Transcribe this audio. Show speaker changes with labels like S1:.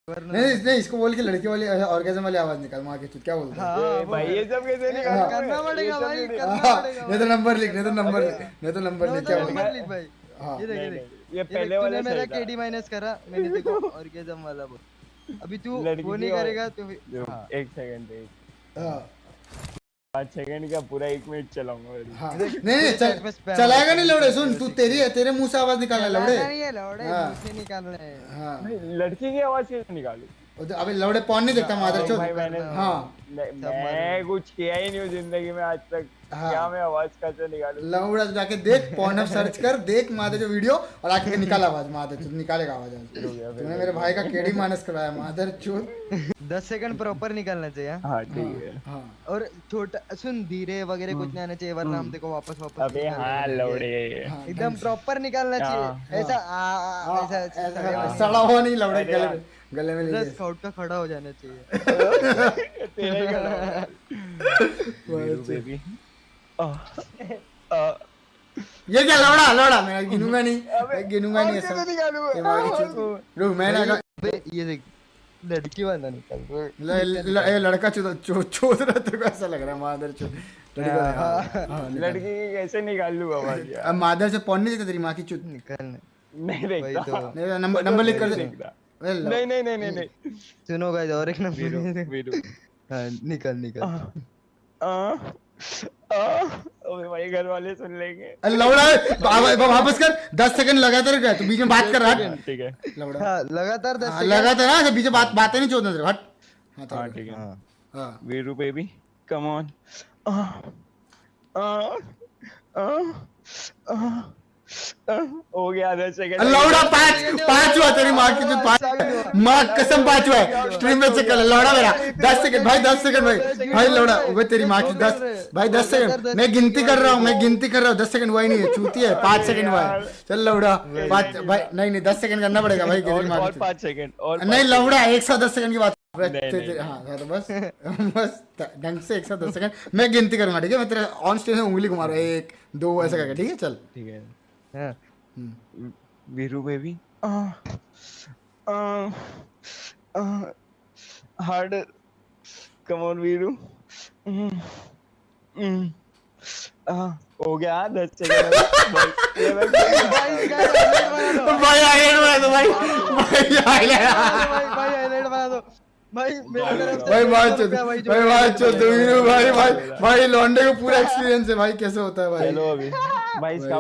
S1: नहीं नहीं, इसको बोल के लड़की वाली ऑर्गेजम वाली आवाज निकाल, माँ की चुत क्या बोलते हैं?
S2: हाँ
S3: भाई ये सब कैसे निकाल
S2: करना पड़ेगा भाई, करना
S1: हाँ,
S2: पड़ेगा
S1: नहीं तो नंबर लिख, नहीं तो नंबर लिख, नहीं तो नंबर लिख, क्या बोलते
S2: नंबर
S1: हैं?
S2: लिख भाई।
S1: हाँ
S2: ये देख, ये
S3: नहीं,
S2: देख,
S3: ये पहले
S2: तूने
S3: वाला
S2: मेरा
S3: सही था।
S2: केडी माइनस करा, मैंने देखो ऑर्गेजम वाला बोल। अभी तू
S3: लड़की
S2: वो नहीं
S3: की
S2: करेगा तो हाँ।
S3: एक सेकंड, एक
S1: हाँ
S3: 5 सेकंड का पूरा 1 मिनट चलाऊंगा मैं।
S1: हाँ, नहीं नहीं चलाएगा नहीं लौड़े, सुन तू, तेरे मुंह से आवाज निकालना लौड़े।
S2: नहीं है लौड़े,
S1: हाँ।
S2: मुंह से निकालना है।
S1: हाँ
S3: लड़की की आवाज कैसे निकालू?
S1: अबे लौड़े पॉन नहीं देखता मादर चोद।
S3: भाई मैंने
S1: हाँ
S3: मैं कुछ किया ही नहीं हूँ जिंदगी में आज तक।
S1: हाँ।
S3: क्या मैं आवाज कैसे निकालूं?
S1: लौड़ा जाके देख, पॉन सर्च कर, देख मादर जो वीडियो, और आके निकाल आवाज, मादर चोद निकालेगा आवाज। तूने मेरे भाई का केडी माइनस कराया मादर चोद।
S2: 10 सेकंड प्रॉपर निकालना चाहिए हाँ?
S3: हाँ ठीक है।
S1: हाँ
S2: और छोटा सुन, धीरे वगैरह कुछ नहीं आना चाहिए, वरना हम देखो वापस
S3: अबे
S2: निकाल
S3: हाँ
S2: देंगे।
S3: लौड़े।
S1: हाँ,
S2: एकदम प्रॉपर निकालना चाहिए, ऐसा
S1: हाँ,
S2: ऐसा
S1: ऐसा सड़ा हुआ नहीं लौड़े, गले में ले ले।
S2: स्काउट का खड़ा हो जाना चाहिए।
S3: तेरे ही गला वीरू बेबी।
S1: ये क्या लौड़ा लौड़ा, मैं गिनूंगा नहीं, मैं गिनूंगा नहीं
S3: कैसे
S1: ऐसा।
S3: निकालूं
S1: ये मारी चोद। रुक मैं ना
S2: अबे ये देख, लड़की वाला निकल
S1: ये लड़का चोद रहा, तेरे को ऐसा लग रहा है मादर चोद।
S3: लड़की की कैसे निकाल लूं आवाज यार?
S1: अब मादर से पॉन नहीं देता तेरी माँ की चुत।
S2: निकल।
S3: नहीं
S2: वही
S3: देखता।
S2: तो
S1: नहीं नंबर लिख कर दे।
S3: देखता। नहीं नहीं नहीं नहीं नहीं।
S2: सुनो गाइस, और एक
S3: वीरू
S2: नंबर
S3: वीरू।
S2: हाँ निकल निकल।
S3: ओए भाई घर वाले सुन लेंगे।
S1: अरे लौड़ा वापस कर, 10 सेकंड लगातार कर, तू बीच में बात कर रहा है
S3: ठीक है।
S1: लौड़ा।
S2: हाँ लगातार 10
S1: हाँ,
S2: सेकंड
S1: लगातार ना, बीच में बातें नहीं चोदना तेरे, हट। हाँ
S3: हाँ ठीक है।
S1: हाँ
S3: वीरू बेबी कम ऑन। हो गया 10 सेकंड।
S1: लौड़ा पाँच हुआ तेरी माँ की जो पाँच, माँ कसम 5 हुआ है, स्ट्रीम में चेक कर ले लौड़ा मेरा। 10 सेकंड भाई, 10 सेकंड भाई लौड़ा वो तेरी माँ की 10 भाई 10 सेकंड, मैं गिनती कर रहा हूँ, 10 सेकंड हुआ ही नहीं है, चूती है, 5 सेकंड हुआ है। चल लौड़ा 5 भाई, नहीं 10 सेकंड करना पड़ेगा भाई तेरी माँ
S3: और
S1: की।
S3: 5 सेकंड और
S1: नहीं लौड़ा 110 सेकंड की बात।
S3: नहीं।
S1: हाँ तो बस बस ढंग से 110 सेकंड मैं गिनती करूंगा, ठीक है? मैं तेरे ऑन स्टेज में उंगली घुमा रहा हूँ, 1 2 ऐसा करके, ठीक है? चल
S3: ठीक है।
S2: हाँ
S3: Veeru baby hard come on Veeru. हो गया 10 सेकंड।
S1: भाई हाईलाइट बना दो भाई, भाई हाईलाइट,
S2: भाई हाईलाइट बना दो भाई, मेरी तरफ से
S1: भाई बात चो भाई भाई लौंडे को पूरा
S2: भाई
S1: एक्सपीरियंस है भाई, कैसे होता है भाई।
S3: चलो अभी भाई इसका